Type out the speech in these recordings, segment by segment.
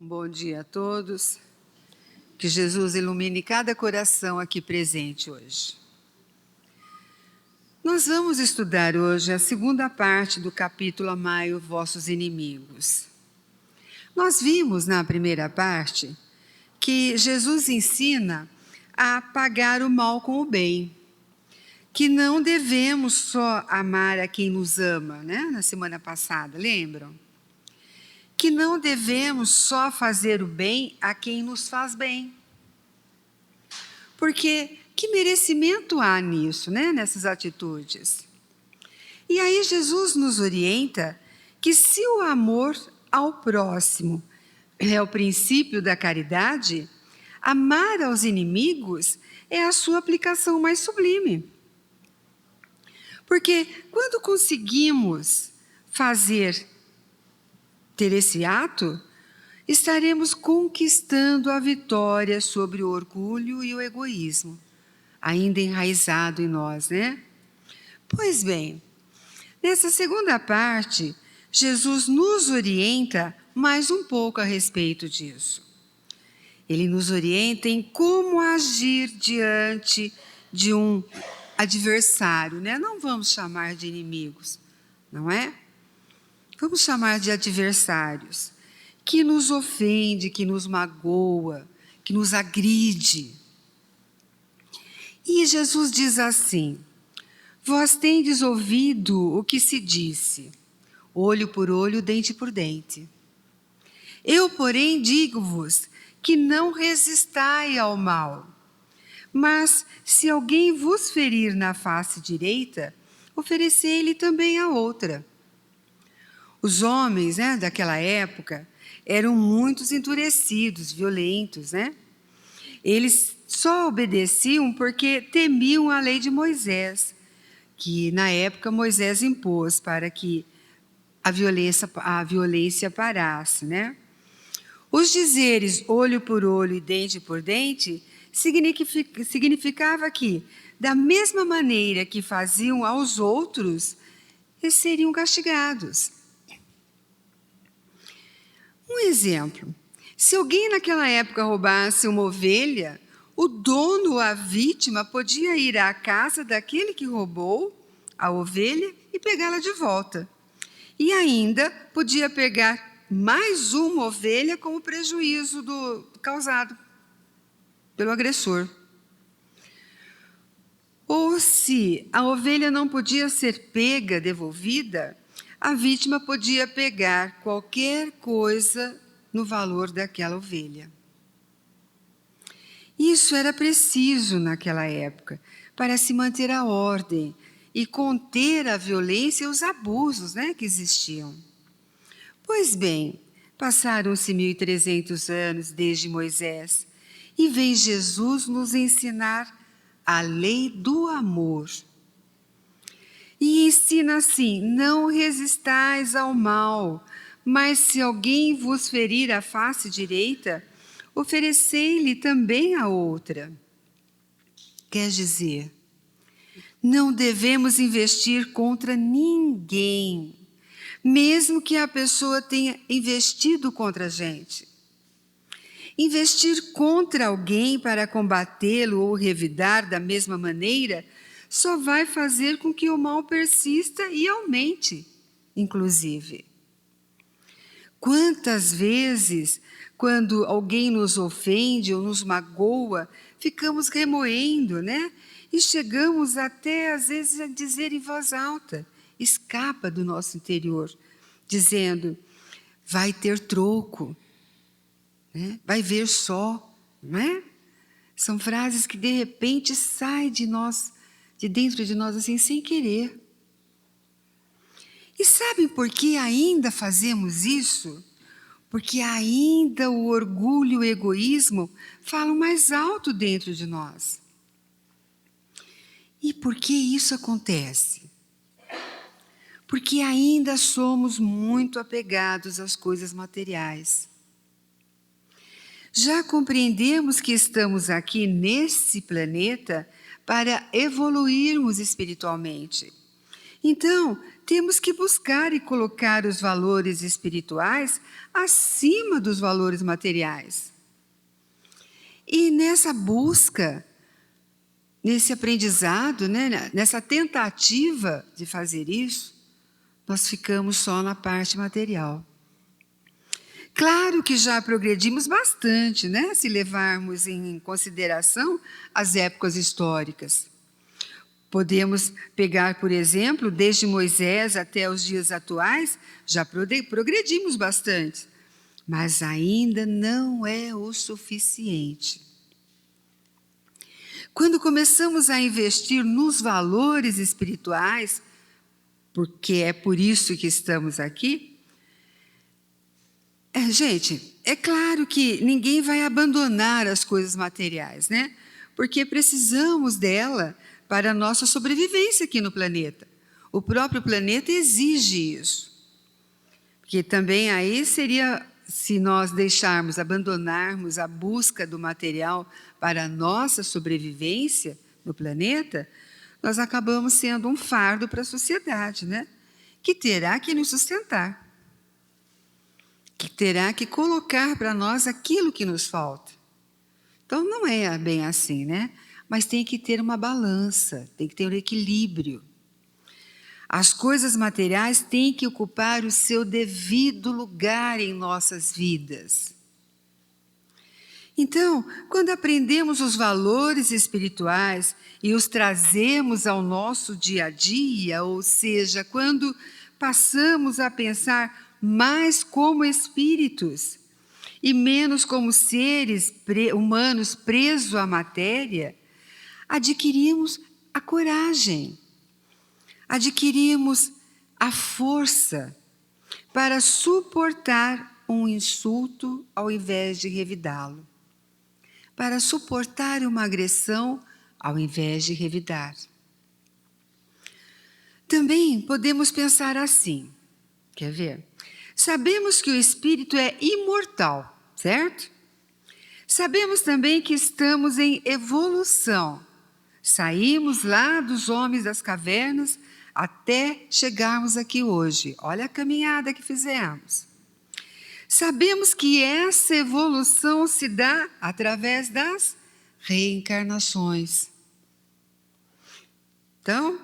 Bom dia a todos. Que Jesus ilumine cada coração aqui presente hoje. Nós vamos estudar hoje a segunda parte do capítulo Amai os vossos inimigos. Nós vimos na primeira parte que Jesus ensina a pagar o mal com o bem, que não devemos só amar a quem nos ama, né? Na semana passada, lembram? Que não devemos só fazer o bem a quem nos faz bem. Porque que merecimento há nisso, né? Nessas atitudes? E aí Jesus nos orienta que se o amor ao próximo é o princípio da caridade, amar aos inimigos é a sua aplicação mais sublime. Porque quando conseguimos ter esse ato, estaremos conquistando a vitória sobre o orgulho e o egoísmo, ainda enraizado em nós, né? Pois bem, nessa segunda parte, Jesus nos orienta mais um pouco a respeito disso. Ele nos orienta em como agir diante de um adversário, né? Não vamos chamar de inimigos, não é? Vamos chamar de adversários, que nos ofende, que nos magoa, que nos agride. E Jesus diz assim: vós tendes ouvido o que se disse, olho por olho, dente por dente. Eu, porém, digo-vos que não resistai ao mal. Mas, se alguém vos ferir na face direita, oferecei-lhe também a outra. Os homens, né, daquela época eram muito endurecidos, violentos, né? Eles só obedeciam porque temiam a lei de Moisés, que na época Moisés impôs para que a violência parasse, né? Os dizeres olho por olho e dente por dente significava que, da mesma maneira que faziam aos outros, eles seriam castigados. Um exemplo: se alguém naquela época roubasse uma ovelha, o dono ou a vítima podia ir à casa daquele que roubou a ovelha e pegá-la de volta. E ainda podia pegar mais uma ovelha com o prejuízo causado pelo agressor. Ou se a ovelha não podia ser devolvida, a vítima podia pegar qualquer coisa no valor daquela ovelha. Isso era preciso naquela época para se manter a ordem e conter a violência e os abusos, né, que existiam. Pois bem, passaram-se 1.300 anos desde Moisés e vem Jesus nos ensinar a lei do amor. E ensina assim: não resistais ao mal, mas se alguém vos ferir a face direita, oferecei-lhe também a outra. Quer dizer, não devemos investir contra ninguém, mesmo que a pessoa tenha investido contra a gente. Investir contra alguém para combatê-lo ou revidar da mesma maneira só vai fazer com que o mal persista e aumente, inclusive. Quantas vezes, quando alguém nos ofende ou nos magoa, ficamos remoendo, né? E chegamos até, às vezes, a dizer em voz alta, escapa do nosso interior, dizendo: vai ter troco, né? Vai ver só, não é? São frases que, de repente, saem de nós, de dentro de nós, assim, sem querer. E sabem por que ainda fazemos isso? Porque ainda o orgulho e o egoísmo falam mais alto dentro de nós. E por que isso acontece? Porque ainda somos muito apegados às coisas materiais. Já compreendemos que estamos aqui nesse planeta para evoluirmos espiritualmente Então, temos que buscar e colocar os valores espirituais acima dos valores materiais. E nessa busca, nesse aprendizado, né, nessa tentativa de fazer isso, nós ficamos só na parte material. Claro que já progredimos bastante, né, se levarmos em consideração as épocas históricas. Podemos pegar, por exemplo, desde Moisés até os dias atuais, já progredimos bastante, mas ainda não é o suficiente. Quando começamos a investir nos valores espirituais, porque é por isso que estamos aqui, gente, é claro que ninguém vai abandonar as coisas materiais, né? Porque precisamos dela para a nossa sobrevivência aqui no planeta. O próprio planeta exige isso. Porque também aí seria, se nós deixarmos, abandonarmos a busca do material para a nossa sobrevivência no planeta, nós acabamos sendo um fardo para a sociedade, né? Que terá que nos sustentar. Que terá que colocar para nós aquilo que nos falta. Então não é bem assim, né? Mas tem que ter uma balança, tem que ter um equilíbrio. As coisas materiais têm que ocupar o seu devido lugar em nossas vidas. Então, quando aprendemos os valores espirituais e os trazemos ao nosso dia a dia, ou seja, quando passamos a pensar mais como espíritos e menos como seres humanos presos à matéria, adquirimos a coragem, adquirimos a força para suportar um insulto ao invés de revidá-lo, para suportar uma agressão ao invés de revidar. Também podemos pensar assim, quer ver? Sabemos que o espírito é imortal, certo? Sabemos também que estamos em evolução. Saímos lá dos homens das cavernas até chegarmos aqui hoje. Olha a caminhada que fizemos. Sabemos que essa evolução se dá através das reencarnações. Então,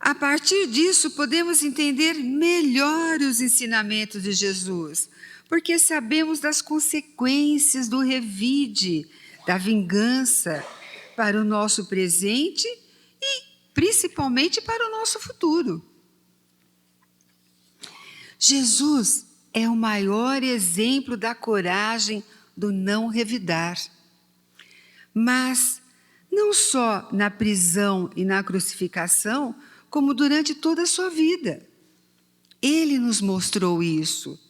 a partir disso, podemos entender melhor os ensinamentos de Jesus, porque sabemos das consequências do revide, da vingança, para o nosso presente e principalmente para o nosso futuro. Jesus é o maior exemplo da coragem do não revidar. Mas não só na prisão e na crucificação, como durante toda a sua vida. Ele nos mostrou isso,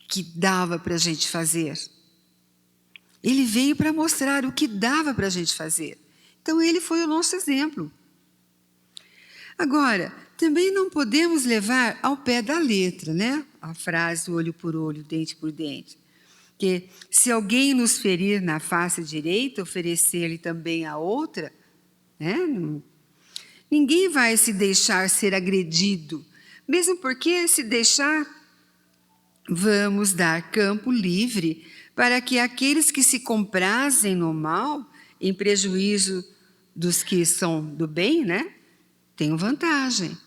que dava para a gente fazer. Ele veio para mostrar o que dava para a gente fazer. Então, ele foi o nosso exemplo. Agora, também não podemos levar ao pé da letra, né? A frase olho por olho, dente por dente. Que se alguém nos ferir na face direita, oferecer-lhe também a outra, né? Ninguém vai se deixar ser agredido, mesmo porque se deixar, vamos dar campo livre para que aqueles que se comprazem no mal, em prejuízo dos que são do bem, né, tenham vantagem.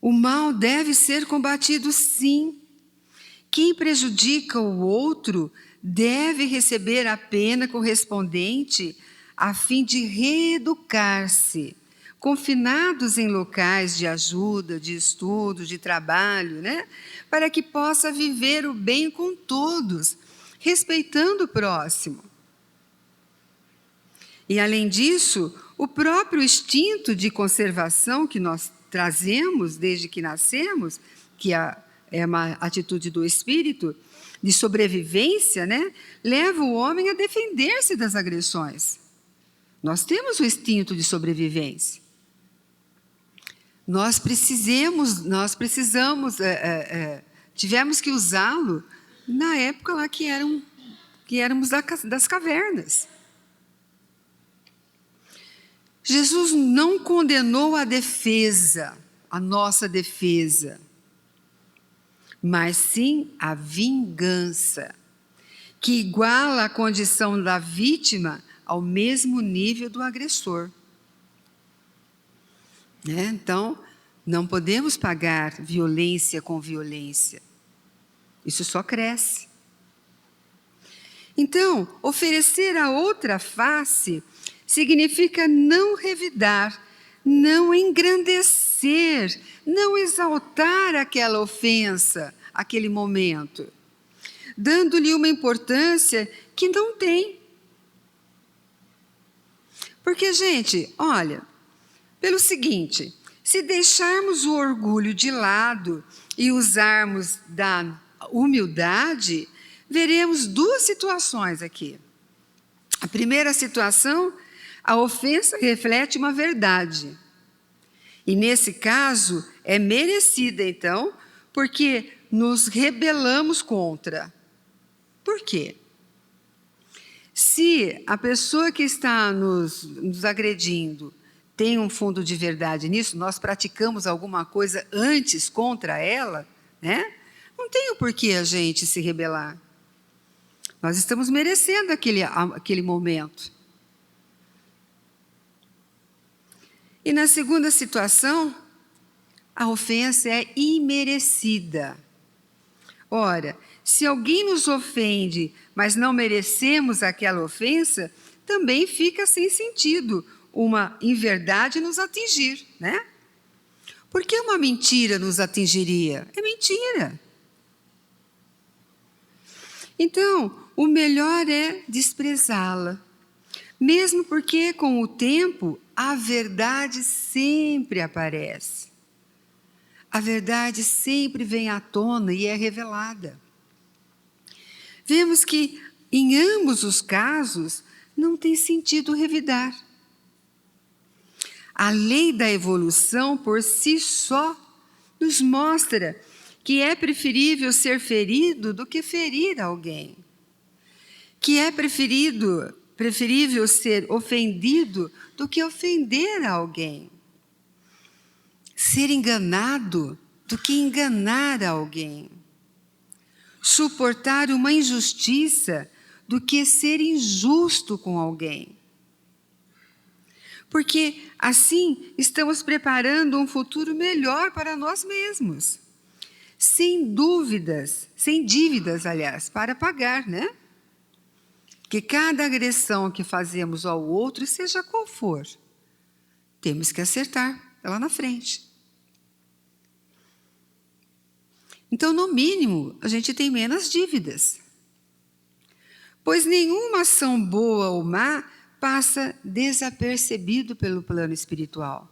O mal deve ser combatido, sim. Quem prejudica o outro deve receber a pena correspondente a fim de reeducar-se, confinados em locais de ajuda, de estudo, de trabalho, né? Para que possa viver o bem com todos, respeitando o próximo. E, além disso, o próprio instinto de conservação que nós trazemos desde que nascemos, que é uma atitude do espírito, de sobrevivência, né? Leva o homem a defender-se das agressões. Nós temos o instinto de sobrevivência. Nós precisamos, tivemos que usá-lo na época lá que éramos das cavernas. Jesus não condenou a defesa, a nossa defesa, mas sim a vingança, que iguala a condição da vítima ao mesmo nível do agressor. Então, não podemos pagar violência com violência. Isso só cresce. Então, oferecer a outra face significa não revidar, não engrandecer, não exaltar aquela ofensa, aquele momento, dando-lhe uma importância que não tem. Porque, gente, olha, pelo seguinte, se deixarmos o orgulho de lado e usarmos da humildade, veremos duas situações aqui. A primeira situação, a ofensa reflete uma verdade. E nesse caso, é merecida, então, porque nos rebelamos contra. Por quê? Se a pessoa que está nos agredindo tem um fundo de verdade nisso, nós praticamos alguma coisa antes contra ela, não tem o porquê a gente se rebelar. Nós estamos merecendo aquele momento. E na segunda situação, a ofensa é imerecida. Ora, se alguém nos ofende, mas não merecemos aquela ofensa, também fica sem sentido uma inverdade nos atingir, Por que uma mentira nos atingiria? É mentira. Então, o melhor é desprezá-la, mesmo porque, com o tempo, a verdade sempre aparece. A verdade sempre vem à tona e é revelada. Vemos que, em ambos os casos, não tem sentido revidar. A lei da evolução, por si só, nos mostra que é preferível ser ferido do que ferir alguém. Que é preferível ser ofendido do que ofender alguém. Ser enganado do que enganar alguém. Suportar uma injustiça do que ser injusto com alguém. Porque assim estamos preparando um futuro melhor para nós mesmos. Sem dívidas, para pagar, Que cada agressão que fazemos ao outro, seja qual for, temos que acertar lá na frente. Então, no mínimo, a gente tem menos dívidas. Pois nenhuma ação boa ou má passa desapercebido pelo plano espiritual.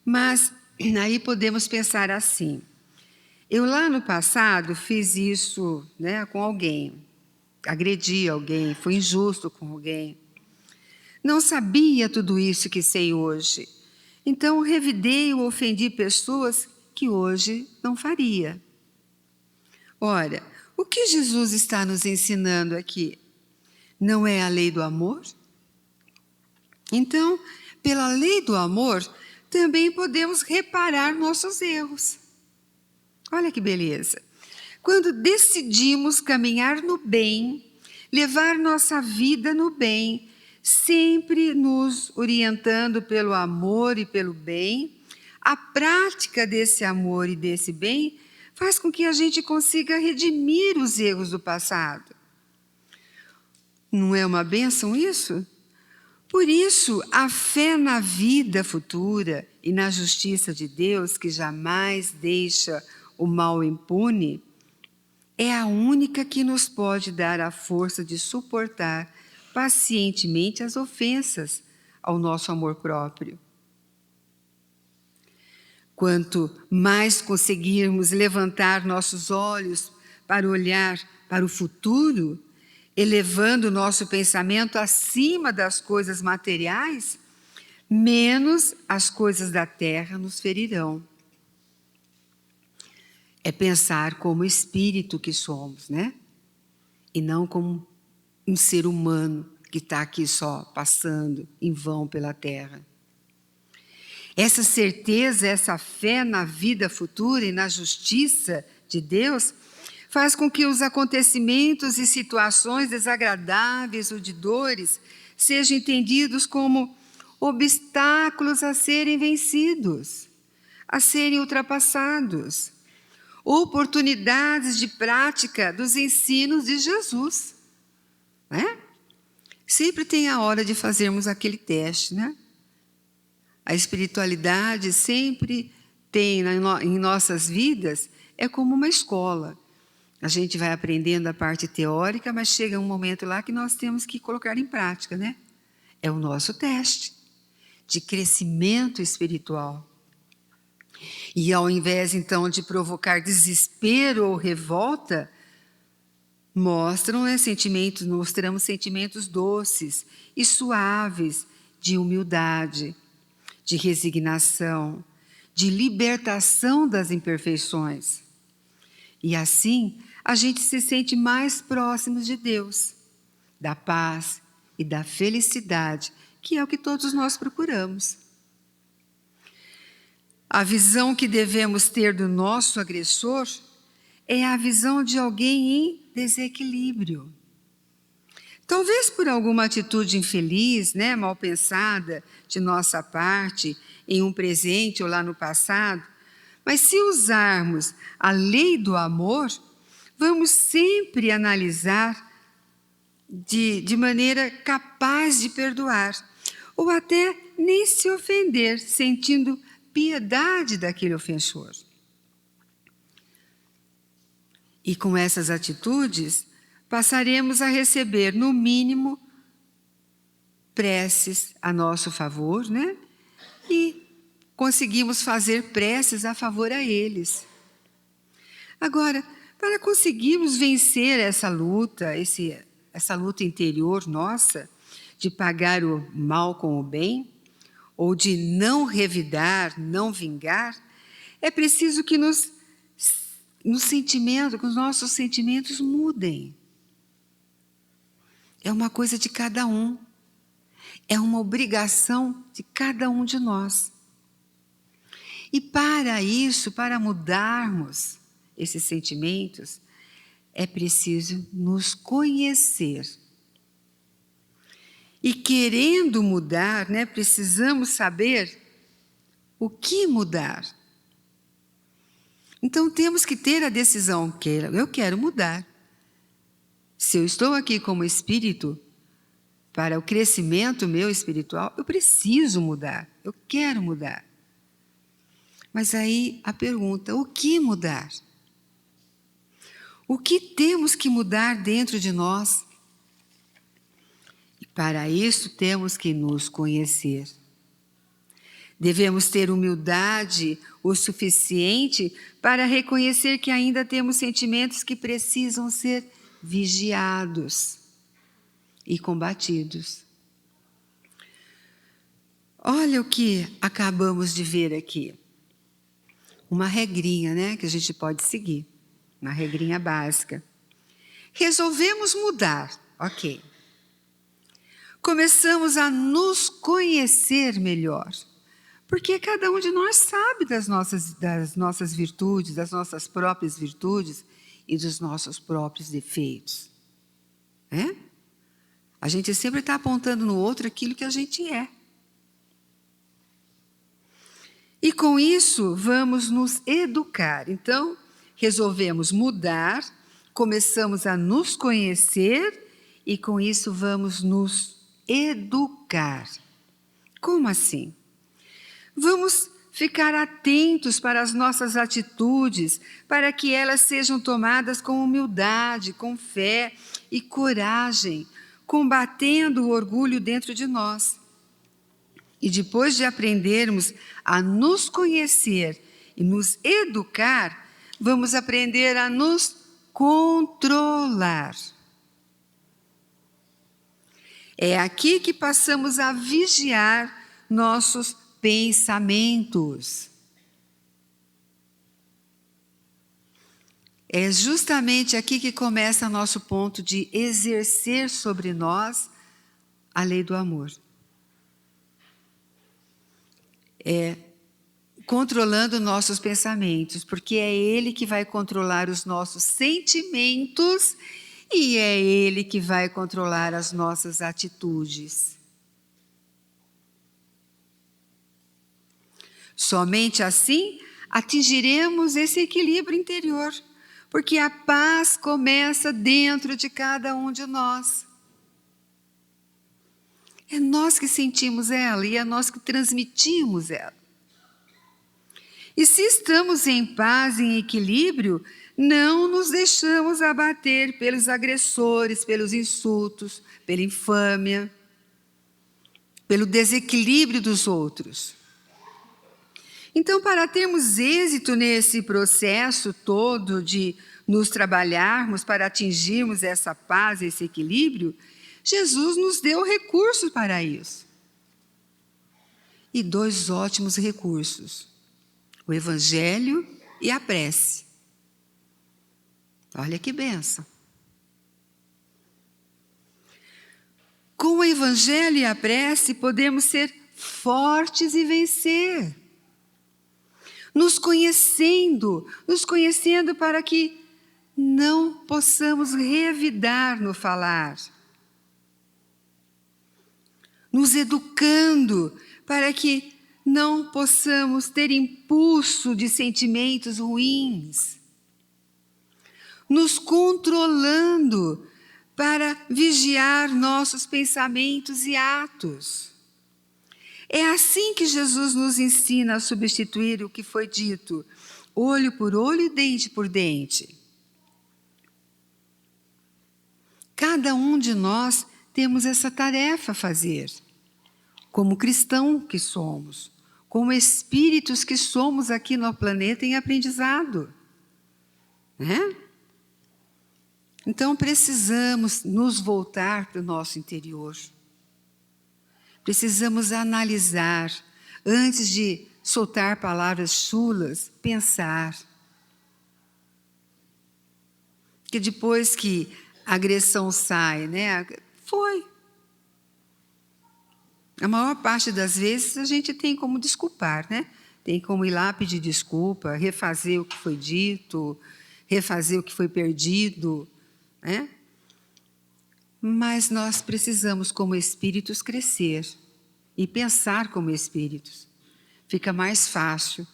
Mas aí podemos pensar assim: eu lá no passado fiz isso com alguém, agredi alguém, fui injusto com alguém. Não sabia tudo isso que sei hoje. Então revidei ou ofendi pessoas que hoje não faria. Ora, o que Jesus está nos ensinando aqui? Não é a lei do amor? Então, pela lei do amor, também podemos reparar nossos erros. Olha que beleza! Quando decidimos caminhar no bem, levar nossa vida no bem, sempre nos orientando pelo amor e pelo bem, a prática desse amor e desse bem faz com que a gente consiga redimir os erros do passado. Não é uma bênção isso? Por isso, a fé na vida futura e na justiça de Deus, que jamais deixa o mal impune, é a única que nos pode dar a força de suportar pacientemente as ofensas ao nosso amor próprio. Quanto mais conseguirmos levantar nossos olhos para olhar para o futuro, elevando nosso pensamento acima das coisas materiais, menos as coisas da terra nos ferirão. É pensar como espírito que somos, E não como um ser humano que está aqui só passando em vão pela terra. Essa certeza, essa fé na vida futura e na justiça de Deus faz com que os acontecimentos e situações desagradáveis ou de dores sejam entendidos como obstáculos a serem vencidos, a serem ultrapassados, oportunidades de prática dos ensinos de Jesus, né? Sempre tem a hora de fazermos aquele teste, né? A espiritualidade sempre tem em nossas vidas, é como uma escola. A gente vai aprendendo a parte teórica, mas chega um momento lá que nós temos que colocar em prática, né? É o nosso teste de crescimento espiritual. E ao invés, então, de provocar desespero ou revolta, mostramos sentimentos doces e suaves de humildade, de resignação, de libertação das imperfeições. E assim, a gente se sente mais próximos de Deus, da paz e da felicidade, que é o que todos nós procuramos. A visão que devemos ter do nosso agressor é a visão de alguém em desequilíbrio. Talvez por alguma atitude infeliz, né, mal pensada de nossa parte, em um presente ou lá no passado, mas se usarmos a lei do amor, vamos sempre analisar de maneira capaz de perdoar, ou até nem se ofender, sentindo piedade daquele ofensor. E com essas atitudes, passaremos a receber, no mínimo, preces a nosso favor, né? E conseguimos fazer preces a favor a eles. Agora, para conseguirmos vencer essa luta interior nossa, de pagar o mal com o bem, ou de não revidar, não vingar, é preciso que os nossos sentimentos mudem. É uma coisa de cada um. É uma obrigação de cada um de nós. E para isso, para mudarmos esses sentimentos, é preciso nos conhecer. E querendo mudar, né, precisamos saber o que mudar. Então temos que ter a decisão, eu quero mudar. Se eu estou aqui como espírito, para o crescimento meu espiritual, eu preciso mudar, eu quero mudar. Mas aí a pergunta, o que mudar? O que temos que mudar dentro de nós? E para isso temos que nos conhecer. Devemos ter humildade o suficiente para reconhecer que ainda temos sentimentos que precisam ser vigiados e combatidos. Olha o que acabamos de ver aqui. Uma regrinha, né, que a gente pode seguir. Uma regrinha básica. Resolvemos mudar, ok. Começamos a nos conhecer melhor. Porque cada um de nós sabe das nossas virtudes, das nossas próprias virtudes e dos nossos próprios defeitos. Né? A gente sempre está apontando no outro aquilo que a gente é. E com isso, vamos nos educar. Então, resolvemos mudar, começamos a nos conhecer e com isso vamos nos educar. Como assim? Vamos ficar atentos para as nossas atitudes, para que elas sejam tomadas com humildade, com fé e coragem, combatendo o orgulho dentro de nós. E depois de aprendermos a nos conhecer e nos educar, vamos aprender a nos controlar. É aqui que passamos a vigiar nossos pensamentos. É justamente aqui que começa nosso ponto de exercer sobre nós a lei do amor. É controlando nossos pensamentos, porque é Ele que vai controlar os nossos sentimentos e é Ele que vai controlar as nossas atitudes. Somente assim atingiremos esse equilíbrio interior, porque a paz começa dentro de cada um de nós. É nós que sentimos ela e é nós que transmitimos ela. E se estamos em paz, em equilíbrio, não nos deixamos abater pelos agressores, pelos insultos, pela infâmia, pelo desequilíbrio dos outros. Então, para termos êxito nesse processo todo de nos trabalharmos para atingirmos essa paz, esse equilíbrio, Jesus nos deu recursos para isso. E 2 ótimos recursos: o Evangelho e a prece. Olha que bênção. Com o Evangelho e a prece, podemos ser fortes e vencer. Nos conhecendo para que não possamos revidar no falar. Nos educando para que não possamos ter impulso de sentimentos ruins. Nos controlando para vigiar nossos pensamentos e atos. É assim que Jesus nos ensina a substituir o que foi dito, olho por olho e dente por dente. Cada um de nós temos essa tarefa a fazer, como cristão que somos, como espíritos que somos aqui no planeta em aprendizado, né? Então precisamos nos voltar para o nosso interior. Precisamos analisar, antes de soltar palavras chulas, pensar. Que depois que a agressão sai, né? Foi. A maior parte das vezes a gente tem como desculpar, né? Tem como ir lá pedir desculpa, refazer o que foi dito, refazer o que foi perdido, né? Mas nós precisamos, como espíritos, crescer e pensar como espíritos. Fica mais fácil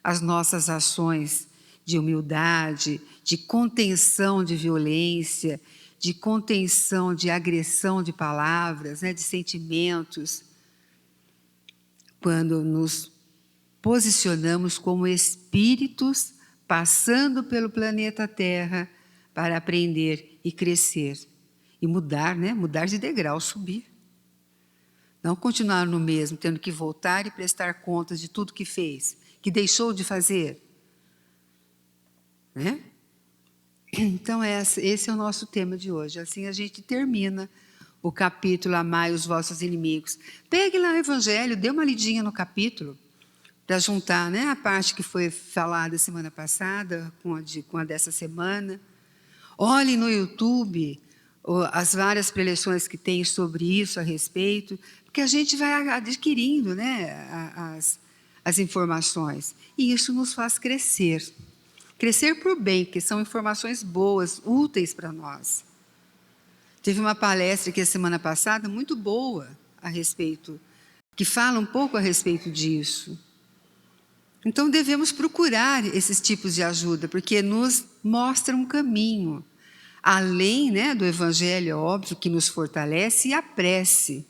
as nossas ações de humildade, de contenção de violência, de contenção de agressão de palavras, né, de sentimentos, quando nos posicionamos como espíritos passando pelo planeta Terra para aprender e crescer. E mudar, né? Mudar de degrau, subir. Não continuar no mesmo, tendo que voltar e prestar contas de tudo que fez, que deixou de fazer. Né? Então, esse é o nosso tema de hoje. Assim a gente termina o capítulo Amai os vossos inimigos. Pegue lá o Evangelho, dê uma lidinha no capítulo, para juntar, né, a parte que foi falada semana passada com a dessa semana. Olhe no YouTube as várias preleções que tem sobre isso a respeito, porque a gente vai adquirindo, né, as informações. E isso nos faz crescer. Crescer para o bem, porque são informações boas, úteis para nós. Teve uma palestra aqui a semana passada, muito boa, a respeito, que fala um pouco a respeito disso. Então, devemos procurar esses tipos de ajuda, porque nos mostram um caminho. Além, né, do Evangelho, óbvio, que nos fortalece, e a prece,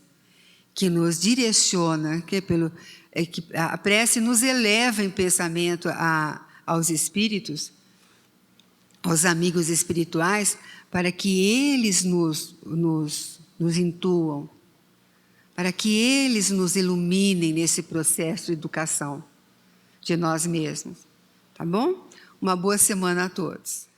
que nos direciona, que a prece nos eleva em pensamento aos espíritos, aos amigos espirituais, para que eles nos intuam, para que eles nos iluminem nesse processo de educação de nós mesmos. Tá bom? Uma boa semana a todos.